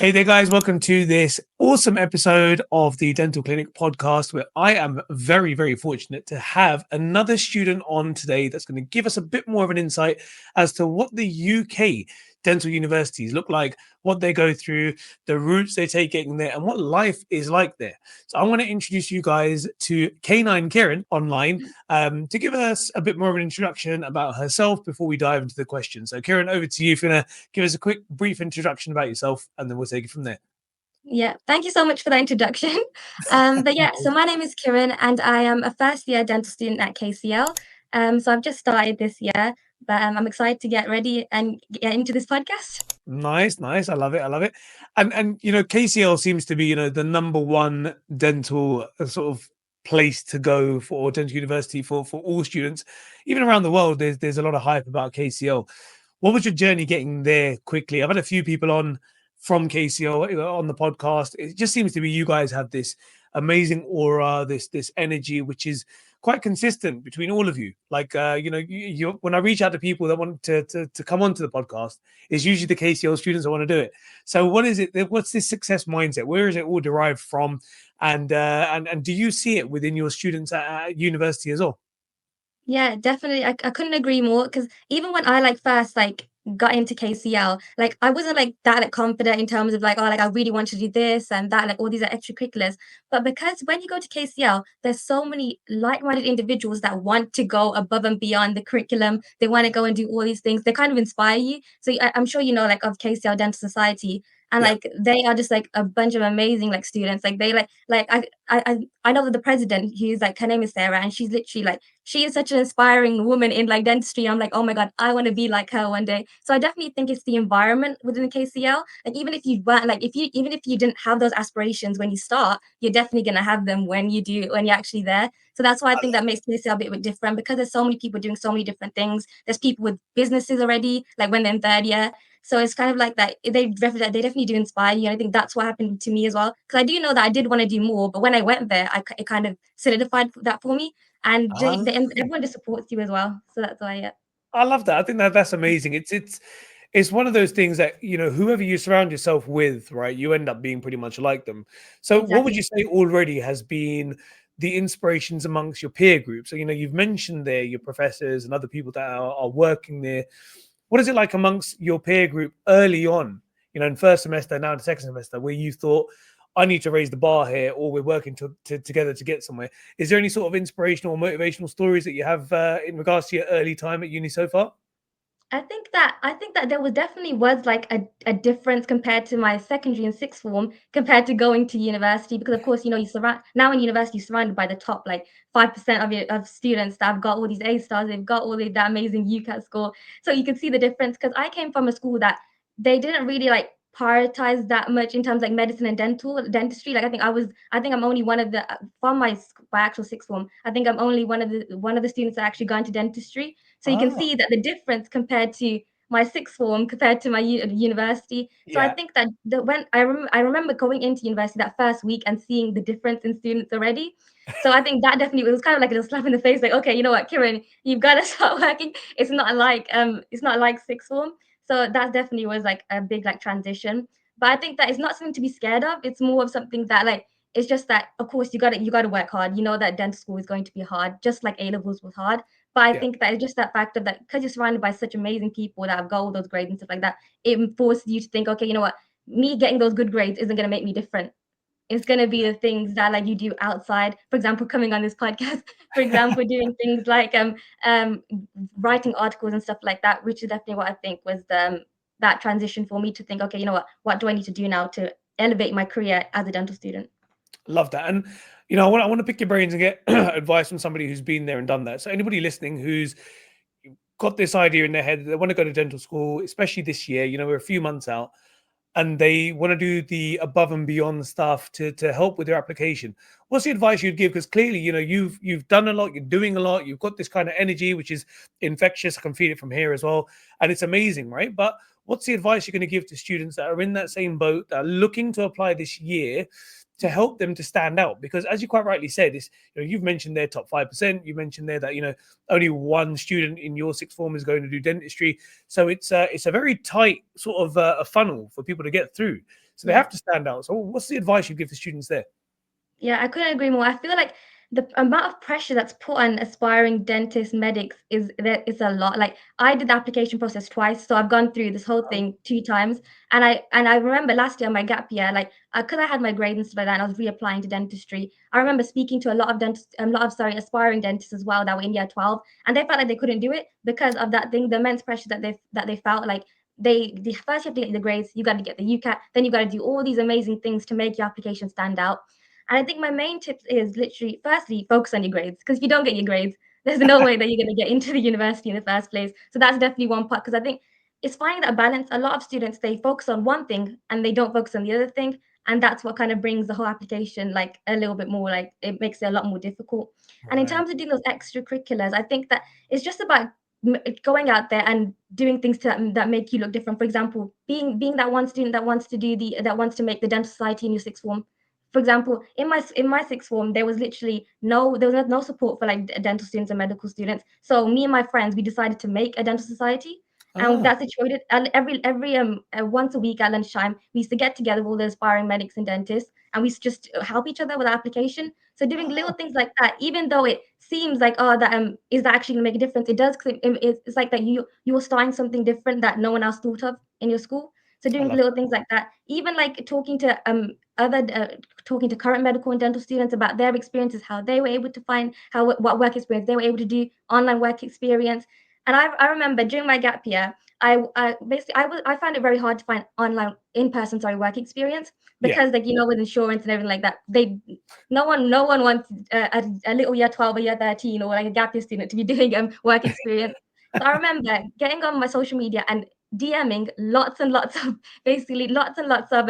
Hey there, guys. Welcome to this awesome episode of the Dental Clinic podcast, where I am very, very fortunate to have another student on today that's going to give us a bit more of an insight as to what the UK dental universities look like, what they go through, the routes they take getting there, and what life is like there. So I want to introduce you guys to Kanine Kiran online to give us a bit more of an introduction about herself before we dive into the questions. So Kiran, over to you if you're going to give us a quick, brief introduction about yourself, and then we'll take it from there. Yeah, thank you so much for the introduction. So my name is Kiran, and I am a first year dental student at KCL. So I've just started this year, but I'm excited to get ready and get into this podcast. Nice, nice. I love it. I love it. And KCL seems to be the number one dental sort of place to go for dental university for all students, even around the world. There's a lot of hype about KCL. What was your journey getting there quickly? I've had a few people on from KCL on the podcast. It just seems to be you guys have this amazing aura, this energy, which is quite consistent between all of you. Like when I reach out to people that want to come onto the podcast, it's usually the KCL students that want to do it. So what is it? What's this success mindset? Where is it all derived from? And do you see it within your students at university as well? Yeah, definitely. I couldn't agree more because even when I first got into KCL, I wasn't that confident in terms of I really want to do this and that, all these are extracurriculars. But because when you go to KCL, there's so many like-minded individuals that want to go above and beyond the curriculum. They want to go and do all these things. They kind of inspire you. So I'm sure you know of KCL Dental Society. And Yeah. they are just a bunch of amazing students. They I know that the president, her name is Sarah, and she's literally she is such an inspiring woman in dentistry. I'm like, oh my god, I want to be like her one day. So I definitely think it's the environment within the KCL. Even if you weren't even if you didn't have those aspirations when you start, you're definitely gonna have them when you're actually there. So that's why I think that makes KCL a bit different because there's so many people doing so many different things. There's people with businesses already, when they're in third year. So it's kind of like that. They definitely do inspire you. And I think that's what happened to me as well. Because I do know that I did want to do more, but when I went there, it kind of solidified that for me. And and everyone just supports you as well. So that's why, yeah. I love that. I think that's amazing. It's one of those things that whoever you surround yourself with, right, you end up being pretty much like them. So, what would Exactly. you say already has been the inspirations amongst your peer group? So, you've mentioned there your professors and other people that are working there. What is it like amongst your peer group early on? In first semester, now in the second semester, where you thought, I need to raise the bar here, or we're working together to get somewhere. Is there any sort of inspirational or motivational stories that you have in regards to your early time at uni so far? I think that there was a difference compared to my secondary and sixth form compared to going to university because of course you surround now in university you're surrounded by the top 5% of students that have got all these A stars, they've got all that amazing UCAT score. So you can see the difference because I came from a school that they didn't really prioritize that much in terms medicine and dentistry. I think I'm only one of the from my actual sixth form. I think I'm only one of the students that actually gone to dentistry. So you can Ah, see that the difference compared to my sixth form compared to my university. So I yeah. think that when I remember going into university that first week and seeing the difference in students already. So I think that definitely it was kind of like a slap in the face, okay, you know what, Kiran, you've got to start working. It's not like sixth form. So that definitely was a big transition. But I think that it's not something to be scared of. It's more of something that it's just that of course you gotta work hard. You know that dental school is going to be hard, just like A levels was hard. But I Yeah. think that it's just that fact of that because you're surrounded by such amazing people that have got all those grades and stuff like that, it forces you to think, okay, you know what, me getting those good grades isn't gonna make me different. It's gonna be the things that you do outside. For example, coming on this podcast, for example, doing things um writing articles and stuff like that, which is definitely what I think was that transition for me to think, okay, you know what do I need to do now to elevate my career as a dental student? Love that. And I want to pick your brains and get advice from somebody who's been there and done that. So anybody listening who's got this idea in their head that they want to go to dental school, especially this year, we're a few months out, and they want to do the above and beyond stuff to help with their application. What's the advice you'd give? Because clearly, you've done a lot, you're doing a lot, you've got this kind of energy which is infectious. I can feel it from here as well, and it's amazing, right? But what's the advice you're going to give to students that are in that same boat that are looking to apply this year to help them to stand out? Because as you quite rightly said, it's you've mentioned their top 5%. You mentioned there that only one student in your sixth form is going to do dentistry, so it's a very tight sort of a funnel for people to get through. So they Yeah. have to stand out. So what's the advice you give the students there? Yeah, I couldn't agree more. I feel like the amount of pressure that's put on aspiring dentists, medics is a lot. Like I did the application process twice, so I've gone through this whole thing 2 times. And I remember last year my gap year, like because I had my grades and stuff like that, and I was reapplying to dentistry. I remember speaking to a lot of dentists, a lot of aspiring dentists as well that were in year 12, and they felt like they couldn't do it because of that thing, the immense pressure that they felt like. They first you have to get the grades, you got to get the UCAT, then you got to do all these amazing things to make your application stand out. And I think my main tips is literally, firstly, focus on your grades. Because if you don't get your grades, there's no way that you're going to get into the university in the first place. So that's definitely one part. Because I think it's finding that balance. A lot of students, they focus on one thing and they don't focus on the other thing. And that's what kind of brings the whole application like a little bit more, like it makes it a lot more difficult. And in Right. terms of doing those extracurriculars, I think that it's just about going out there and doing things that make you look different. For example, being that one student that wants to make the dental society in your sixth form. For example, in my sixth form, there was no support for like dental students and medical students. So me and my friends, we decided to make a dental society, and Ah, that's situated and every once a week at lunchtime. We used to get together with all the aspiring medics and dentists, and we used to just help each other with our application. So doing little things like that, even though it seems like that is that actually gonna make a difference? It does. 'Cause it's like that you're starting something different that no one else thought of in your school. So I doing love little that. things like that, even like other talking to current medical and dental students about their experiences, how they were able to find what work experience they were able to do, online work experience. And I remember during my gap year, I basically I found it very hard to find online in person work experience Yeah. because like with insurance and everything like that, no one wants a little year 12 or year 13 or like a gap year student to be doing work experience. So I remember getting on my social media and DMing lots and lots of basically lots and lots of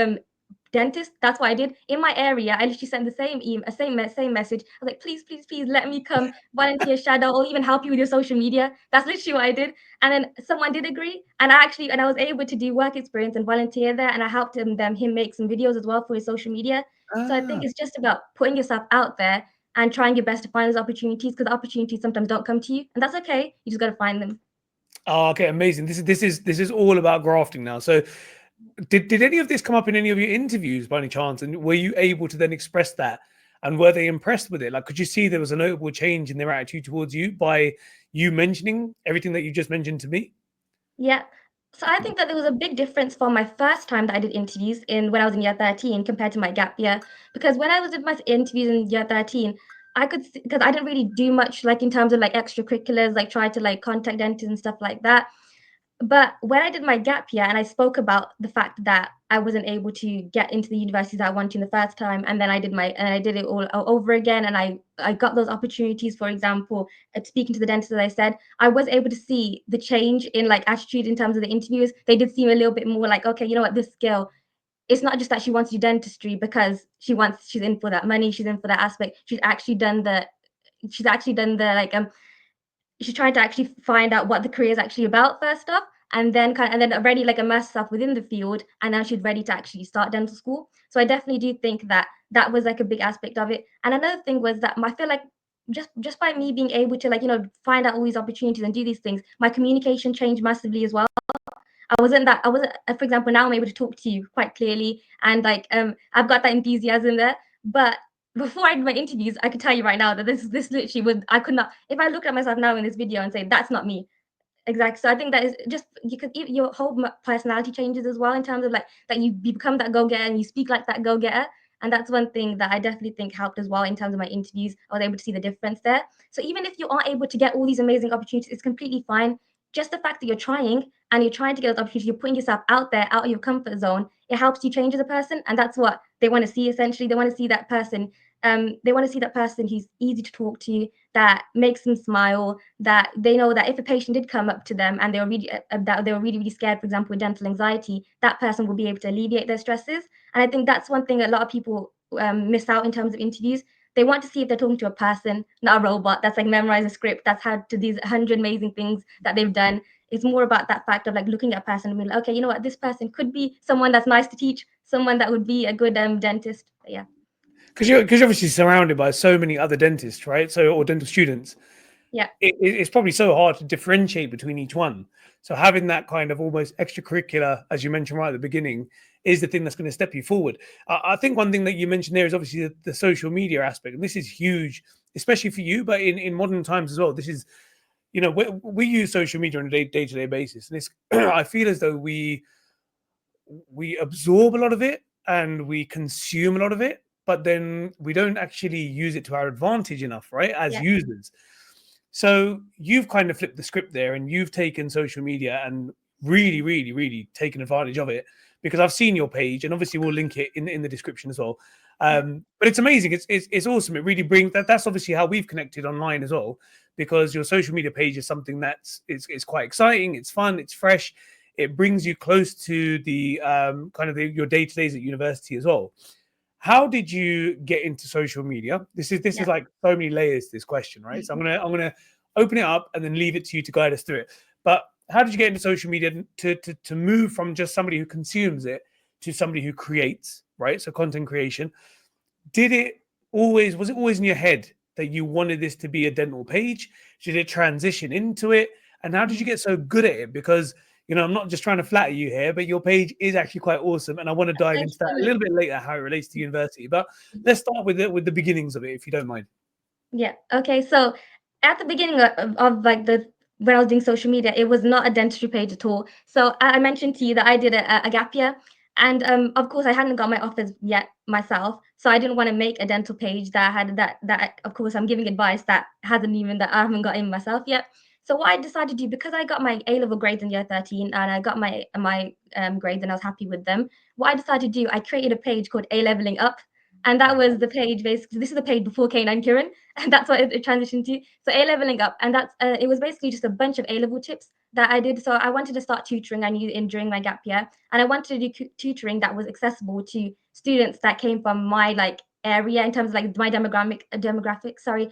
dentist. That's what I did in my area. I literally sent the same email, same message. I was like, please, please, please, let me come volunteer, shadow, or even help you with your social media. That's literally what I did. And then someone did agree, and I was able to do work experience and volunteer there, and I helped him make some videos as well for his social media. So I think Ah. it's just about putting yourself out there and trying your best to find those opportunities because opportunities sometimes don't come to you, and that's okay. You just got to find them. Oh, okay, amazing. This is all about grafting now. So did any of this come up in any of your interviews by any chance? And were you able to then express that? And were they impressed with it? Like, could you see there was a notable change in their attitude towards you by you mentioning everything that you just mentioned to me? Yeah. So I think that there was a big difference from my first time that I did interviews in when I was in year 13 compared to my gap year. Because when I was in my interviews in year 13, I could because I didn't really do much like in terms of like extracurriculars, like try to like contact dentists and stuff like that. But when I did my gap year and I spoke about the fact that I wasn't able to get into the universities I wanted in the first time, and then I did it all over again, and I got those opportunities. For example, speaking to the dentist, as I said, I was able to see the change in like attitude in terms of the interviews. They did seem a little bit more like, okay, you know what, this girl. It's not just that she wants to do dentistry because she's in for that money, she's in for that aspect. She's actually done the like she's trying to actually find out what the career is actually about first off, and then already like immerse herself within the field, and now she's ready to actually start dental school. So I definitely do think that that was like a big aspect of it. And another thing was that I feel like just by me being able to like find out all these opportunities and do these things, my communication changed massively as well. I wasn't for example, now I'm able to talk to you quite clearly and like I've got that enthusiasm there. But before I did my interviews, I could tell you right now that this literally would I could not if I look at myself now in this video and say that's not me. Exactly. So I think that is just because your whole personality changes as well in terms of like that you become that go getter and you speak like that go getter. And that's one thing that I definitely think helped as well in terms of my interviews. I was able to see the difference there. So even if you aren't able to get all these amazing opportunities, it's completely fine. Just the fact that you're trying and you're trying to get those opportunities, you're putting yourself out there, out of your comfort zone, it helps you change as a person. And that's what they want to see essentially. They want to see that person. They want to see that person who's easy to talk to, that makes them smile, that they know that if a patient did come up to them and they were really really scared, for example with dental anxiety, that person will be able to alleviate their stresses. And I think that's one thing a lot of people miss out in terms of interviews. They want to see if they're talking to a person, not a robot that's like memorized a script, that's had to these 100 amazing things that they've done. It's more about that fact of like looking at a person and being like, okay, you know what, this person could be someone that's nice to teach, someone that would be a good dentist. But yeah. Because you're obviously surrounded by so many other dentists, right? So or dental students. Yeah. It's probably so hard to differentiate between each one. So having that kind of almost extracurricular, as you mentioned right at the beginning, is the thing that's going to step you forward. I think one thing that you mentioned there is obviously the social media aspect, and this is huge, especially for you, but in modern times as well. This is, we use social media on a day to day basis, and it's I feel as though we absorb a lot of it and we consume a lot of it, but then we don't actually use it to our advantage enough, right? As Yeah. users. So you've kind of flipped the script there and you've taken social media and really, really, really taken advantage of it, because I've seen your page and obviously we'll link it in the description as well. Yeah. But it's amazing. It's awesome. It really brings that's obviously how we've connected online as well, because your social media page is something it's quite exciting. It's fun. It's fresh. It brings you close to the kind of your day to days at university as well. How did you get into social media? This is Yeah. like so many layers to this question, right? So I'm gonna open it up and then leave it to you to guide us through it. But how did you get into social media to move from just somebody who consumes it to somebody who creates, right? So content creation. Did it was it always in your head that you wanted this to be a dental page? Did it transition into it? And how did you Mhm. get so good at it? Because I'm not just trying to flatter you here, but your page is actually quite awesome, and I want to dive Thank into you that so a much. little bit later, how it relates to university. But let's start with the beginnings of it, if you don't mind. Yeah. Okay. So at the beginning of like the when I was doing social media, it was not a dentistry page at all. So I mentioned to you that I did a gap year, and of course I hadn't got my offers yet myself, so I didn't want to make a dental page that had that. Of course, I'm giving advice that I haven't got in myself yet. So what I decided to do, because I got my A level grades in year 13 and I got my grades and I was happy with them, what I decided to do, I created a page called A Leveling Up, and that was the page. Basically, this is the page before K9 Kiran, and that's what it transitioned to. So A leveling up, and that's it was basically just a bunch of A level tips that I did. So I wanted to start tutoring. I knew in during my gap year, and I wanted to do tutoring that was accessible to students that came from my like area in terms of like my demographic. Sorry,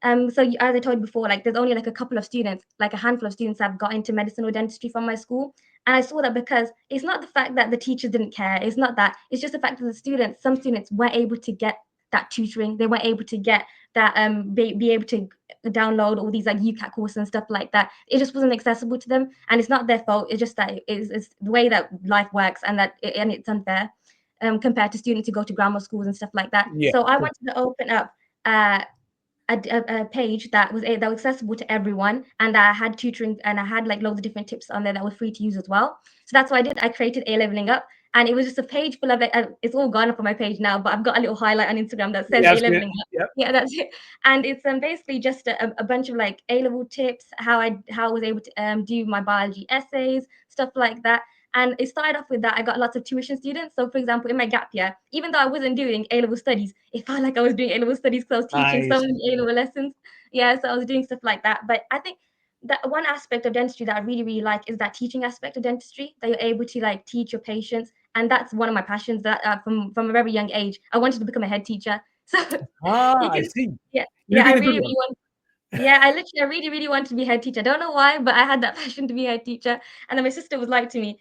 so as I told you before, like there's only like a couple of students, like a handful of students that have got into medicine or dentistry from my school. And I saw that because it's not the fact that the teachers didn't care. It's not that. It's just the fact that some students weren't able to get that tutoring. They weren't able to get that be able to download all these like UCAT courses and stuff like that. It just wasn't accessible to them. And it's not their fault. It's just that it's the way that life works, and and it's unfair compared to students who go to grammar schools and stuff like that. Yeah, So I cool. wanted to open up uh, a page that was accessible to everyone, and that I had tutoring, and I had like loads of different tips on there that were free to use as well. So that's what I did. I created A Leveling Up, and it was just a page full of it. It's all gone up on my page now, but I've got a little highlight on Instagram that says Yeah, A I've seen it. Leveling Up. Yep. Yeah, that's it. And it's basically just a bunch of like A level tips, how I was able to do my biology essays, stuff like that. And it started off with that. I got lots of tuition students. So, for example, in my gap year, even though I wasn't doing A level studies, it felt like I was doing A level studies because I was teaching so Nice. many A level lessons. Yeah, so I was doing stuff like that. But I think that one aspect of dentistry that I really, really like is that teaching aspect of dentistry, that you're able to like teach your patients. And that's one of my passions that from a very young age, I wanted to become a head teacher. So you I can, see. yeah, You've yeah, I been a really, good one. really want. Yeah, I really, really wanted to be a head teacher. I don't know why, but I had that passion to be a head teacher. And then my sister was like to me,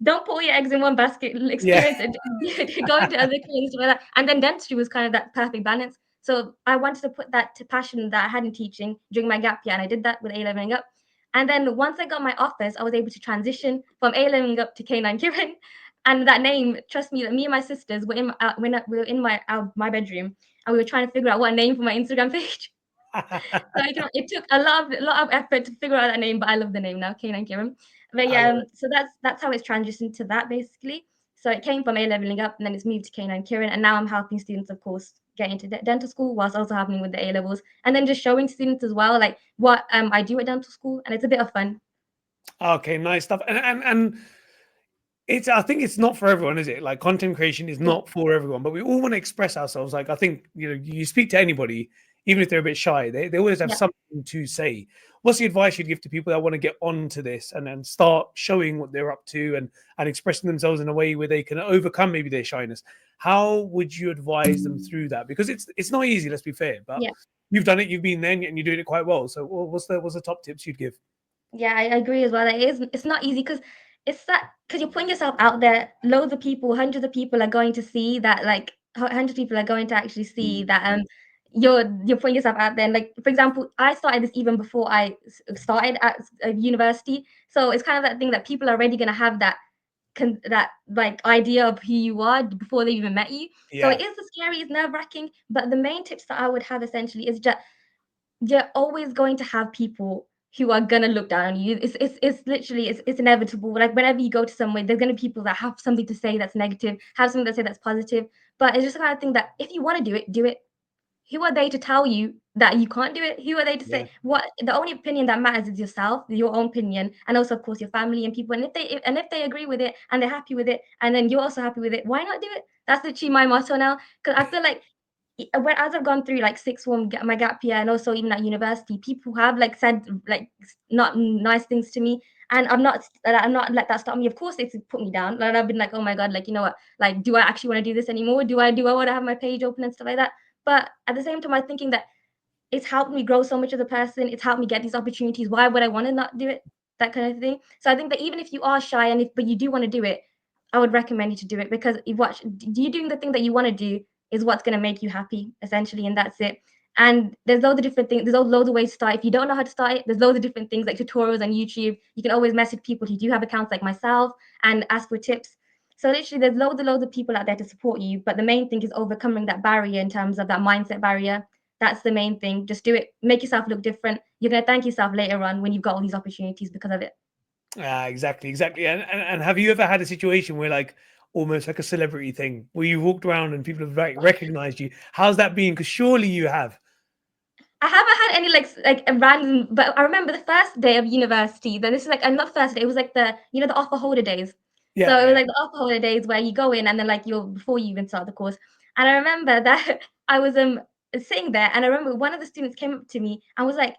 don't put all your eggs in one basket. Yeah. Experience it, go into other careers like that. And then dentistry was kind of that perfect balance. So I wanted to put that to passion that I had in teaching during my gap year, and I did that with A leveling up. And then once I got my offers, I was able to transition from A leveling up to K9 Kiran. And that name, trust me, that me and my sisters were we were in my bedroom, and we were trying to figure out what name for my Instagram page. So it took a lot of effort to figure out that name, but I love the name now, K9 Kiran. But I yeah, love it. so that's how it's transitioned to that basically. So it came from A leveling up, and then it's moved to K9 Kiran, and now I'm helping students, of course, get into dental school whilst also happening with the A levels, and then just showing students as well, like what I do at dental school, and it's a bit of fun. Okay, nice stuff. And I think it's not for everyone, is it? Like content creation is Yeah, not for everyone, but we all want to express ourselves. Like I think, you speak to anybody, even if they're a bit shy, they always have yeah. something to say. What's the advice you'd give to people that want to get onto this and then start showing what they're up to and expressing themselves in a way where they can overcome maybe their shyness? How would you advise them through that? Because it's not easy, let's be fair, but Yeah. you've done it, you've been there, and you're doing it quite well. So what's the top tips you'd give? Yeah, I agree as well. That it's not easy because it's that because you're putting yourself out there. Loads of people, hundreds of people are going to see that. Like hundreds of people are going to actually see that. You're putting yourself out there. And like for example, I started this even before I started at university. So it's kind of that thing that people are already going to have that that like idea of who you are before they even met you. So it Yeah. is scary, it's nerve-wracking. But the main tips that I would have essentially is just you're always going to have people who are gonna look down on you. It's literally it's inevitable. Like whenever you go to somewhere, there's gonna be people that have something to say that's negative, have something to say that's positive. But it's just the kind of thing that if you want to do it, do it. Who are they to tell you that you can't do it? Who are they to Yeah. say what? The only opinion that matters is yourself, your own opinion, and also of course your family and people. And if they agree with it and they're happy with it, and then you're also happy with it, why not do it? That's literally my motto now. Because I feel like when as I've gone through like sixth form, my gap year, and also even at university, people have like said like not nice things to me, and I'm not let that stop me. Of course, it's put me down. Like I've been like, oh my god, like you know what? Like, do I actually want to do this anymore? Do I want to have my page open and stuff like that? But at the same time, I'm thinking that it's helped me grow so much as a person. It's helped me get these opportunities. Why would I want to not do it? That kind of thing. So I think that even if you are shy and if but you do want to do it, I would recommend you to do it because you watch you doing the thing that you want to do is what's going to make you happy essentially, and that's it. And there's loads of different things. There's loads of ways to start. If you don't know how to start it, there's loads of different things like tutorials on YouTube. You can always message people who do have accounts like myself and ask for tips. So literally, there's loads of people out there to support you. But the main thing is overcoming that barrier in terms of that mindset barrier. That's the main thing. Just do it. Make yourself look different. You're gonna thank yourself later on when you've got all these opportunities because of it. Exactly, exactly. And have you ever had a situation where like almost like a celebrity thing where you walked around and people have like recognized you? How's that been? Because surely you have. I haven't had any like a random, but I remember the first day of university. Then this is like not first day. It was like the offer holder days. So Yeah, it was yeah. like the offer holder days where you go in and then like you're before you even start the course. And I remember that I was sitting there and I remember one of the students came up to me and was like,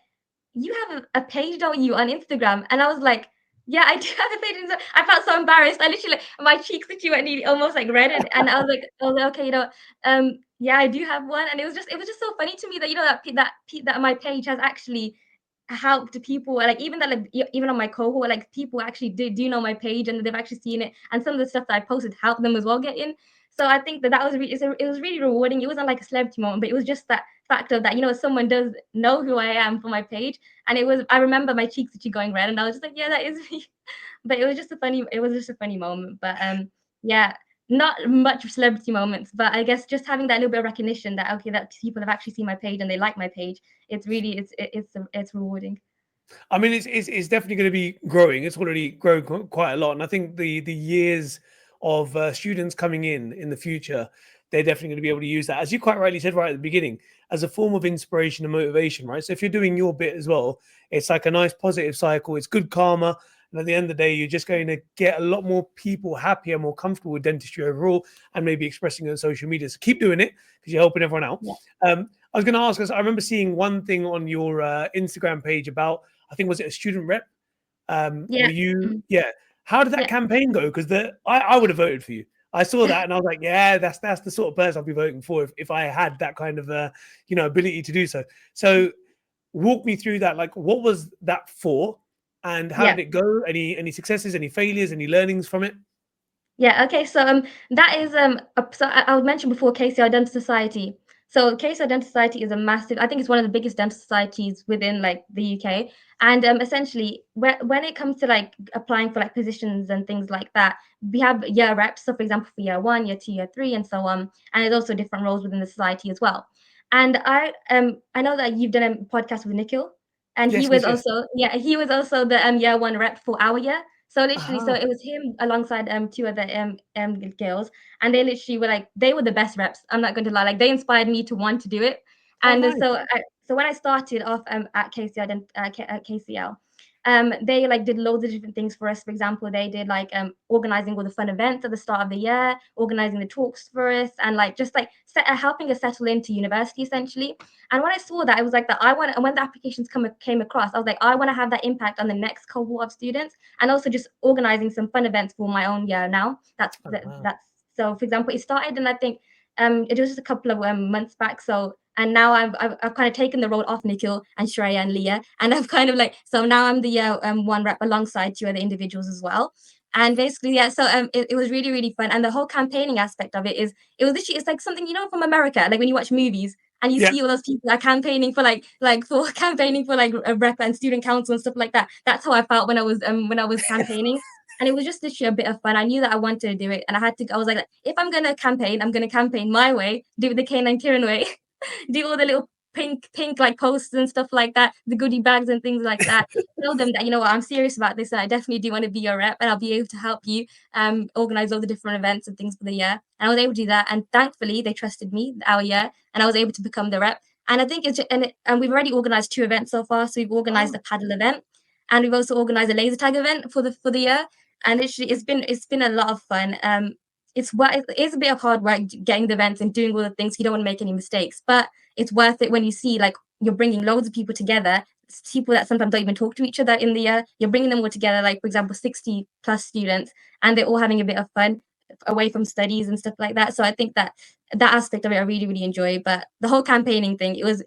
you have a page, don't you, on Instagram? And I was like, yeah, I do have a page. I felt so embarrassed. I literally, like, my cheeks literally went nearly almost like red, and I was like, okay, yeah, I do have one, and it was just so funny to me that that my page has actually helped people, like even that, like even on my cohort, like people actually do know my page and they've actually seen it, and some of the stuff that I posted helped them as well get in. So I think that it was really rewarding. It wasn't like a celebrity moment, but it was just that fact of that someone does know who I am for my page, and it was I remember my cheeks actually going red, and I was just like, yeah, that is me. But it was just a funny moment. But yeah, not much of celebrity moments, but I guess just having that little bit of recognition that okay, that people have actually seen my page and they like my page. It's really it's rewarding. I mean, it's definitely going to be growing. It's already grown quite a lot, and I think the years of students coming in the future, they're definitely going to be able to use that, as you quite rightly said right at the beginning, as a form of inspiration and motivation. Right. So if you're doing your bit as well, it's like a nice positive cycle. It's good karma, and at the end of the day, you're just going to get a lot more people happier, more comfortable with dentistry overall, and maybe expressing it on social media. So keep doing it because you're helping everyone out. Yeah. I was going to ask us. I remember seeing one thing on your Instagram page about, I think, was it a student rep? Yeah. Were you? Mhm. Yeah. How did that Yeah. campaign go? Because I would have voted for you. I saw that and I was like, yeah, that's the sort of person I'd be voting for if I had that kind of ability to do so. So walk me through that. Like, what was that for, and how Yeah. did it go? Any successes? Any failures? Any learnings from it? Yeah, okay. So that is so I mentioned before KCL Dental Society. So KCL Dental Society is a massive, I think it's one of the biggest dental societies within like the UK. And essentially when it comes to like applying for like positions and things like that, we have year reps. So for example, for year one, year two, year three, and so on. And there's also different roles within the society as well. And I know that you've done a podcast with Nikhil, and Yes, yes, yes. he was also the year one rep for our year. So literally, so Ah, it was him alongside two other girls, and they literally were like they were the best reps. I'm not going to lie, like they inspired me to want to do it. oh, And nice. so when I started off at KCL, at KCL, they like did loads of different things for us. For example, they did like organizing all the fun events at the start of the year, organizing the talks for us, and like just like helping us settle into university essentially. And when I saw that, I was like that I want, and when the applications came across, I was like, I want to have that impact on the next cohort of students, and also just organizing some fun events for my own year now. Oh, wow. That's so. For example, it started, and I think it was just a couple of months back. So. And now I've kind of taken the role off Nikhil and Shreya and Leah, and I've kind of like so now I'm the one rep alongside two other individuals as well. And basically, yeah, so it was really fun, and the whole campaigning aspect of it was literally it's like something from America, like when you watch movies and you Yeah. see all those people are campaigning for like for campaigning for like a rep and student council and stuff like that. That's how I felt when I was campaigning. And it was just literally a bit of fun. I knew that I wanted to do it, and I was like, if I'm gonna campaign, I'm gonna campaign my way, do it the K9 Kiran way, do all the little pink like posters and stuff like that, the goodie bags and things like that. Tell them that, you know what, I'm serious about this, and I definitely do want to be your rep, and I'll be able to help you organize all the different events and things for the year. And I was able to do that, and thankfully they trusted me our year, and I was able to become the rep. And I think it's just, and we've already organized 2 events so far. So we've organized Oh. a paddle event, and we've also organized a laser tag event for the year. And it's been a lot of fun. It's a bit of hard work getting the events and doing all the things. You don't want to make any mistakes, but it's worth it when you see like you're bringing loads of people together, people that sometimes don't even talk to each other in the year. You're bringing them all together, like for example, 60 plus students, and they're all having a bit of fun away from studies and stuff like that. So I think that that aspect of it I really really enjoy. But the whole campaigning thing, it was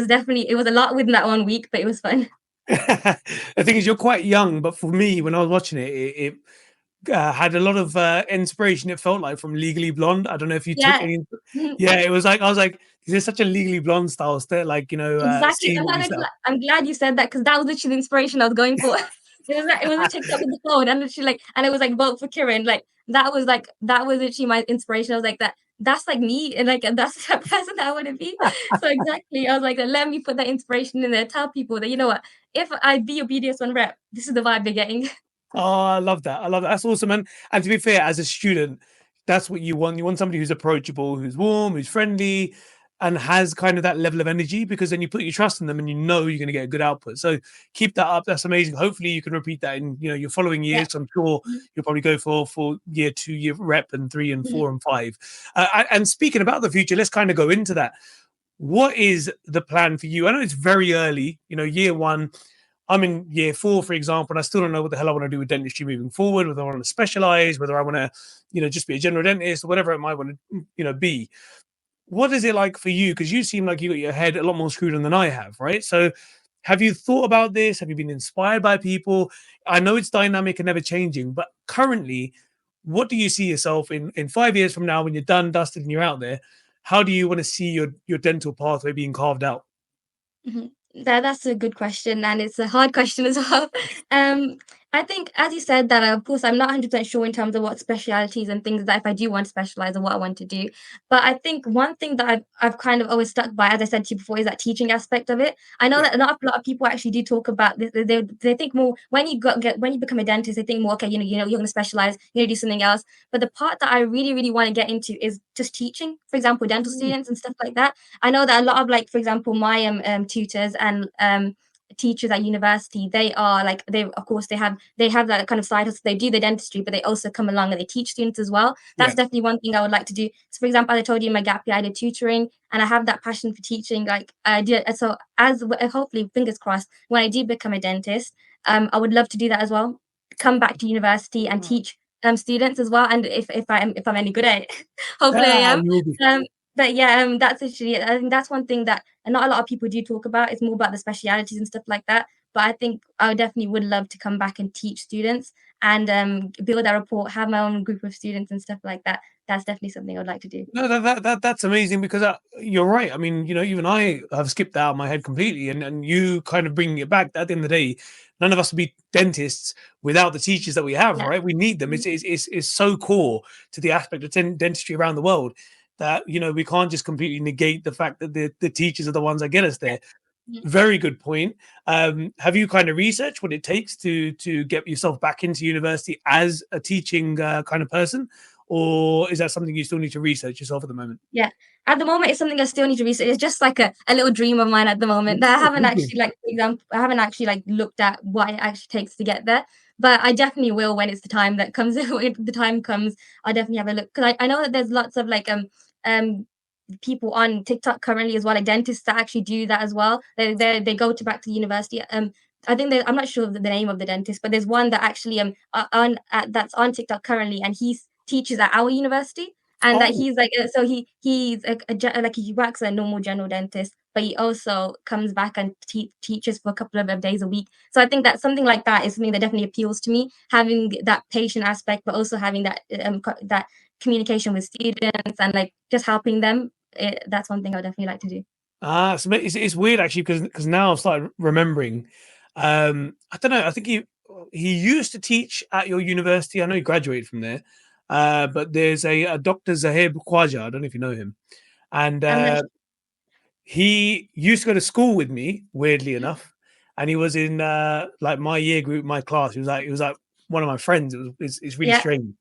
definitely it was a lot within that 1 week, but it was fun. The thing is, you're quite young, but for me, when I was watching it had a lot of inspiration. It felt like from Legally Blonde. I don't know if you took Yeah. any. Yeah, it was like I was like, this is such a Legally Blonde style, like Exactly. scene I'm that we glad, set up. I'm glad you said that because that was literally the inspiration I was going for. It was a TikTok with the phone, and literally like, and it was like vote for Kiran. Like that was literally my inspiration. I was like that's like me, and like that's the person that I want to be. So exactly, I was like, let me put that inspiration in there. Tell people that, you know what, if I be your BDS1 rep, this is the vibe they're getting. Oh, I love that. I love that. That's awesome. And to be fair, as a student, that's what you want. You want somebody who's approachable, who's warm, who's friendly, and has kind of that level of energy, because then you put your trust in them and you know you're going to get a good output. So keep that up. That's amazing. Hopefully you can repeat that in your following Yeah. years. I'm sure you'll probably go for year 2, year rep, and 3 and Mhm. 4 and 5. And speaking about the future, let's kind of go into that. What is the plan for you? I know it's very early, year 1. I'm in year 4, for example, and I still don't know what the hell I want to do with dentistry moving forward, whether I want to specialize, whether I want to, just be a general dentist or whatever it might want to, be. What is it like for you? Because you seem like you got your head a lot more screwed on than I have, right? So have you thought about this? Have you been inspired by people? I know it's dynamic and never changing, but currently, what do you see yourself in 5 years from now when you're done, dusted, and you're out there? How do you want to see your dental pathway being carved out? Mhm. That's a good question, and it's a hard question as well. Um, I think, as you said, that of course I'm not 100% sure in terms of what specialities and things that if I do want to specialize or what I want to do. But I think one thing that I've kind of always stuck by, as I said to you before, is that teaching aspect of it. I know Yeah. that not a lot of people actually do talk about this. They think more when when you become a dentist, they think more, okay, you're going to specialize, you're going to do something else. But the part that I really really want to get into is just teaching. For example, dental Mm. students and stuff like that. I know that a lot of, like, for example, my tutors and teachers at university, they are like, they of course they have that kind of side hustle. They do the dentistry, but they also come along and they teach students as well. Yeah. That's definitely one thing I would like to do. So, for example, as I told you in my gap year, I did tutoring, and I have that passion for teaching. Like I did, so hopefully, fingers crossed, when I do become a dentist, I would love to do that as well. Come back to university and teach students as well. And if I'm any good at it, hopefully I Ah, am. you will be. But yeah, that's actually I think that's one thing that not a lot of people do talk about. It's more about the specialities and stuff like that. But I think I definitely would love to come back and teach students and build that rapport, have my own group of students and stuff like that. That's definitely something I'd like to do. No, that's amazing, because you're right. I mean, even I have skipped out of my head completely, and you kind of bringing it back. At the end of the day, none of us would be dentists without the teachers that we have, Yeah. right? We need them. Mhm. It's so core to the aspect of dentistry around the world that we can't just completely negate the fact that the teachers are the ones that get us Yeah. there. Mhm. Very good point. Have you kind of researched what it takes to get yourself back into university as a teaching kind of person, or is that something you still need to research yourself at the moment? Yeah. At the moment, it's something I still need to research. It's just like a little dream of mine at the moment that I Oh, haven't thank you. actually, like, for example, I haven't actually like looked at what it actually takes to get there. But I definitely will when it's the time that comes. When the time comes, I'll definitely have a look because I know that there's lots of like um people on TikTok currently as well, like dentists that actually do that as well. They go to back to the university. I think I'm not sure of the name of the dentist, but there's one that actually that's on TikTok currently, and he teaches at our university, and that Oh, he's like so he's like he works as a normal general dentist, but he also comes back and teaches for a couple of days a week. So I think that something like that is something that definitely appeals to me, having that patient aspect, but also having that communication with students and like just helping them. That's one thing I would definitely like to do. so it's weird actually, because now I've started remembering. I don't know. I think he used to teach at your university. I know he graduated from there, but there's a Dr. Zahib Khwaja. I don't know if you know him, and I'm not he used to go to school with me. Weirdly enough, and he was in like my year group, my class. He was like one of my friends. It's really yeah, strange.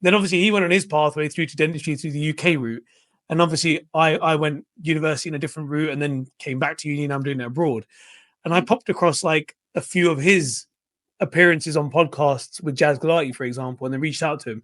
Then obviously he went on his pathway through to dentistry through the UK route, and obviously I went university in a different route, and then came back to uni, and I'm doing it abroad. And I popped across like a few of his appearances on podcasts with Jazz Galati, for example, and then reached out to him.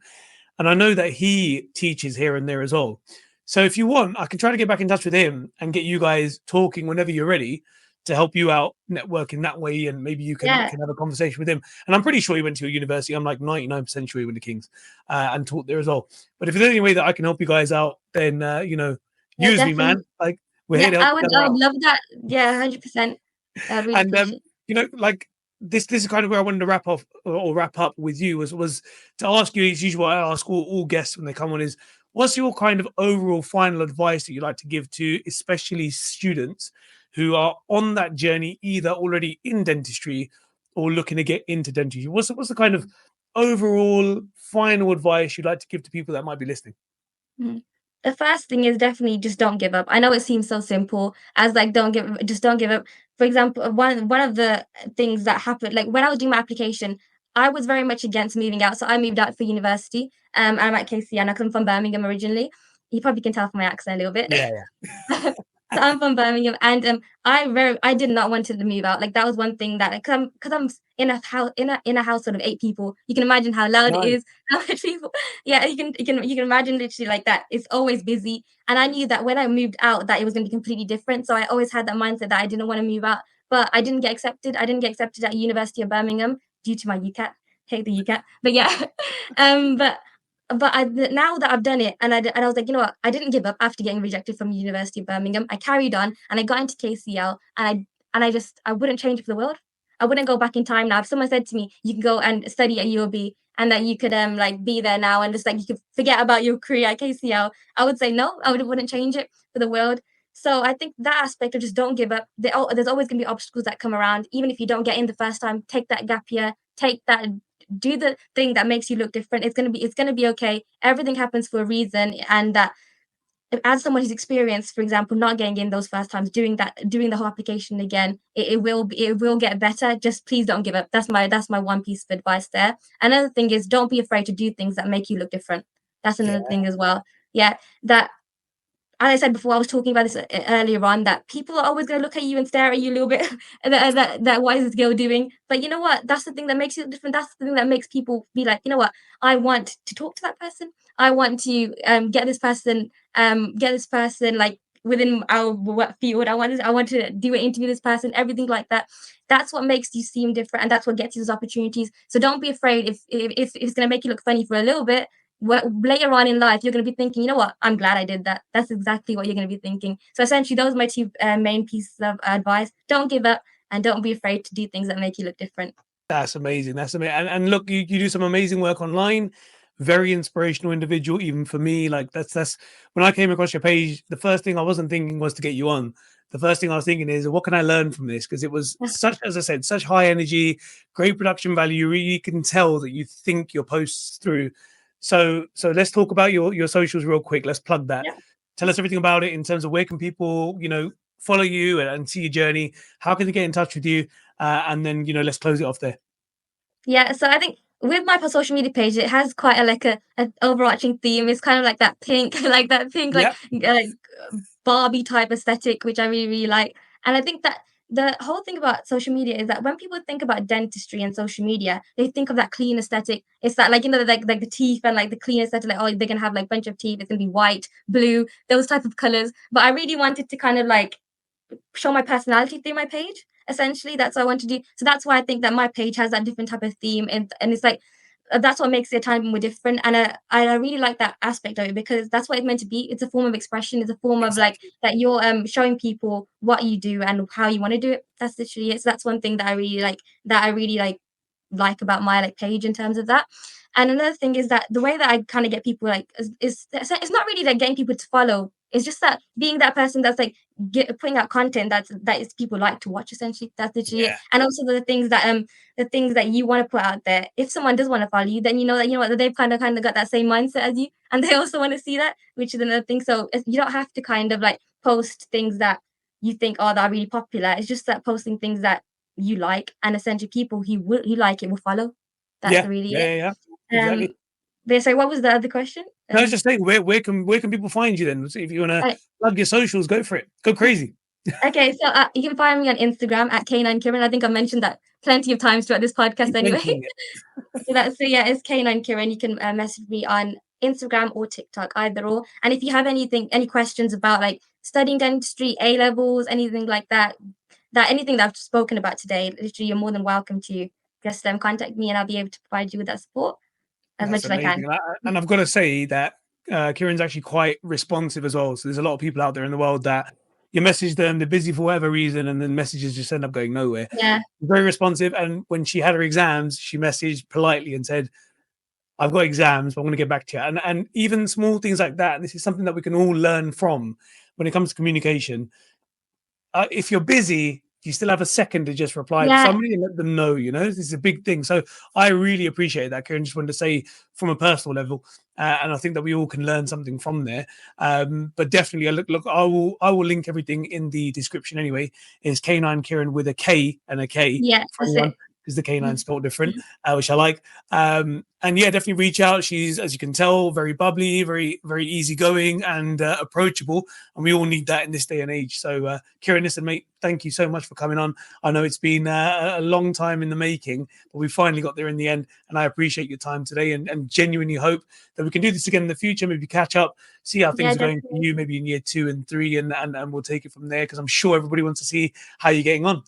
And I know that he teaches here and there as well. So if you want, I can try to get back in touch with him and get you guys talking whenever you're ready to help you out networking that way, and maybe you can yeah, can have a conversation with him. And I'm pretty sure he went to a university. I'm like 99% sure he went to King's and taught there as well. But if there's any way that I can help you guys out, then yeah, use me, definitely. man. Like we're here Yeah, to help each I other would out. love that. Yeah, 100%. I'd really And appreciate. like this is kind of where I wanted to wrap off or wrap up with you was to ask you as usual. I ask all guests when they come on is what's your kind of overall final advice that you'd like to give to especially students who are on that journey, either already in dentistry or looking to get into dentistry? What's the kind of overall final advice you'd like to give to people that might be listening? Mhm. The first thing is definitely just don't give up. I know it seems so simple as like don't give up. For example, one of the things that happened, like when I was doing my application, I was very much against moving out. So I moved out for university. I'm at KCL and I come from Birmingham originally. You probably can tell from my accent a little bit. Yeah, yeah. So I'm from Birmingham, and I did not want to move out. Like that was one thing that because I'm in a house in a household of 8 people. You can imagine how loud it Nice. is, how much people. Yeah, you can imagine literally like that. It's always busy, and I knew that when I moved out, that it was going to be completely different. So I always had that mindset that I didn't want to move out, but I didn't get accepted. I didn't get accepted at University of Birmingham due to my UCAT. Hate the UCAT, but yeah, but now that I've done it, and I was like, you know what? I didn't give up after getting rejected from University of Birmingham. I carried on, and I got into KCL, and I wouldn't change it for the world. I wouldn't go back in time now. If someone said to me, "You can go and study at UOB, and that you could like be there now, and just like you could forget about your career at KCL," I would say no. Wouldn't change it for the world. So I think that aspect of just don't give up. There's always going to be obstacles that come around. Even if you don't get in the first time, take that gap year, take that do the thing that makes you look different. It's gonna be okay. Everything happens for a reason, and that as someone who's experienced, for example, not getting in those first times, doing the whole application again, it will get better. Just please don't give up. That's my one piece of advice there. Another thing is don't be afraid to do things that make you look different. That's another Yeah. thing as well. Yeah, that as I said before, I was talking about this earlier on that people are always going to look at you and stare at you a little bit. And that what is this girl doing? But you know what? That's the thing that makes you different. That's the thing that makes people be like, you know what? I want to talk to that person. I want to get this person like within our what field. I want to do an interview with this person. Everything like that. That's what makes you seem different, and that's what gets you those opportunities. So don't be afraid if it's going to make you look funny for a little bit later on in life, you're going to be thinking, you know what, I'm glad I did that. That's exactly what you're going to be thinking. So essentially, those are my two main pieces of advice. Don't give up and don't be afraid to do things that make you look different. That's amazing. That's amazing. And look, you do some amazing work online. Very inspirational individual, even for me. Like that's when I came across your page, the first thing I wasn't thinking was to get you on. The first thing I was thinking is, what can I learn from this? Because it was such, as I said, such high energy, great production value. You really can tell that you think your posts through. So let's talk about your socials real quick. Let's plug that. Yeah. Tell us everything about it in terms of where can people, follow you and see your journey. How can they get in touch with you? And then let's close it off there. Yeah, so I think with my social media page, it has quite a overarching theme. It's kind of like that pink, like that pink, Yeah. Barbie type aesthetic, which I really, really like. And I think that the whole thing about social media is that when people think about dentistry and social media, they think of that clean aesthetic. It's that like like the teeth and like the clean aesthetic, like oh they're gonna have like bunch of teeth, it's gonna be white, blue, those type of colors. But I really wanted to kind of like show my personality through my page. Essentially, that's what I want to do. So that's why I think that my page has that different type of theme, and it's like that's what makes it a tiny bit more different. And I really like that aspect of it because that's what it's meant to be. It's a form of expression. It's a form of like Exactly. that you're showing people what you do and how you want to do it. That's literally it. So that's one thing that I really like. That I really like about my like page in terms of that. And another thing is that the way that I kind of get people like is it's not really like getting people to follow It's just that being that person that's like putting out content that is people like to watch. Essentially, that's literally it. Yeah. And also the things that you want to put out there. If someone does want to follow you, then you know that what, that they've kind of got that same mindset as you, and they also want to see that, which is another thing. So you don't have to kind of like post things that you think, oh, that are really popular. It's just that posting things that you like, and essentially people who like it will follow. That's Yeah. really Yeah. it. Yeah. Yeah. Um, Exactly. so what was the other question? No, I was just saying, where can people find you then? So if you want to Uh, plug your socials, go for it. Go crazy. okay, so you can find me on Instagram at Kanine Kiran. I think I mentioned that plenty of times throughout this podcast Keep anyway. mentioning it. So yeah, it's Kanine Kiran. You can message me on Instagram or TikTok, either or. And if you have any questions about like studying dentistry, A levels, anything like that, anything that I've spoken about today, literally, you're more than welcome to just contact me, and I'll be able to provide you with that support as That's much as I can. amazing. And I've got to say that Kieran's actually quite responsive as well. So there's a lot of people out there in the world that you message them, they're busy for whatever reason, and then messages just end up going nowhere. Yeah, Very responsive. And when she had her exams, she messaged politely and said, I've got exams, but I'm going to get back to you. And even small things like that, this is something that we can all learn from when it comes to communication. If you're busy, you still have a second to just reply to yeah, somebody and let them know, this is a big thing. So I really appreciate that, Karen. Just wanted to say from a personal level, and I think that we all can learn something from there. But definitely, look, I will link everything in the description anyway. It's K9 Kieran with a K and a K yeah. for That's anyone, it. because the K9 spelled different, which I like. And yeah, definitely reach out. She's, as you can tell, very bubbly, very, very easygoing and approachable. And we all need that in this day and age. So, Kiran, listen, mate, thank you so much for coming on. I know it's been a long time in the making, but we finally got there in the end. And I appreciate your time today, and genuinely hope that we can do this again in the future, maybe catch up, see how Yeah, things are going for definitely. you, maybe in year 2 and 3, and we'll take it from there, because I'm sure everybody wants to see how you're getting on.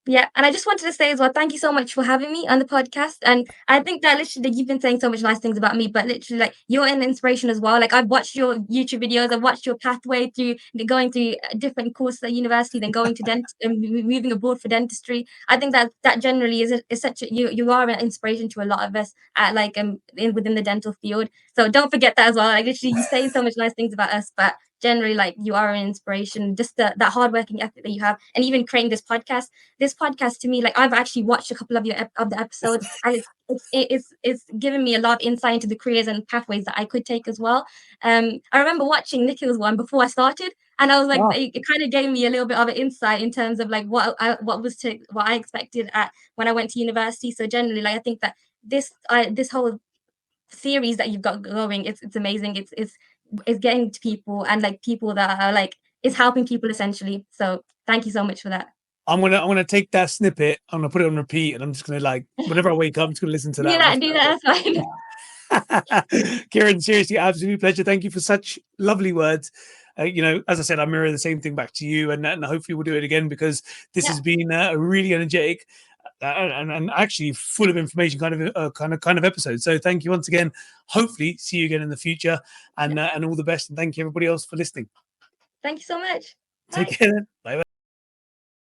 Yeah, and I just wanted to say as well, thank you so much for having me on the podcast. And I think that literally you've been saying so much nice things about me, but literally like you're an inspiration as well. Like I've watched your YouTube videos, I've watched your pathway through going through different courses at university, then going to moving abroad for dentistry. I think that generally is such a you are an inspiration to a lot of us at like within the dental field. So don't forget that as well. Like literally you say so much nice things about us, but generally like you are an inspiration. Just that hardworking ethic that you have, and even creating this podcast to me, like I've actually watched a couple of of the episodes, and it's given me a lot of insight into the careers and pathways that I could take as well. I remember watching Nikhil's one before I started, and I was like, Wow. it kind of gave me a little bit of an insight in terms of like what I expected at when I went to university. So generally, like I think that this whole series that you've got going, it's amazing. It's getting to people, and like people that are like it's helping people essentially. So thank you so much for that. I'm gonna take that snippet. I'm gonna put it on repeat, and I'm just gonna, like, whenever I wake up, I'm just gonna listen to Do that that, rest do of that. That's fine. it. Kieran, seriously, absolute pleasure. Thank you for such lovely words. As I said, I mirror the same thing back to you, and hopefully we'll do it again, because this Yeah, has been a really energetic and actually full of information kind of episode. So thank you once again. Hopefully, see you again in the future, yeah. and all the best. And thank you everybody else for listening. Thank you so much. Take Bye. care then. Bye.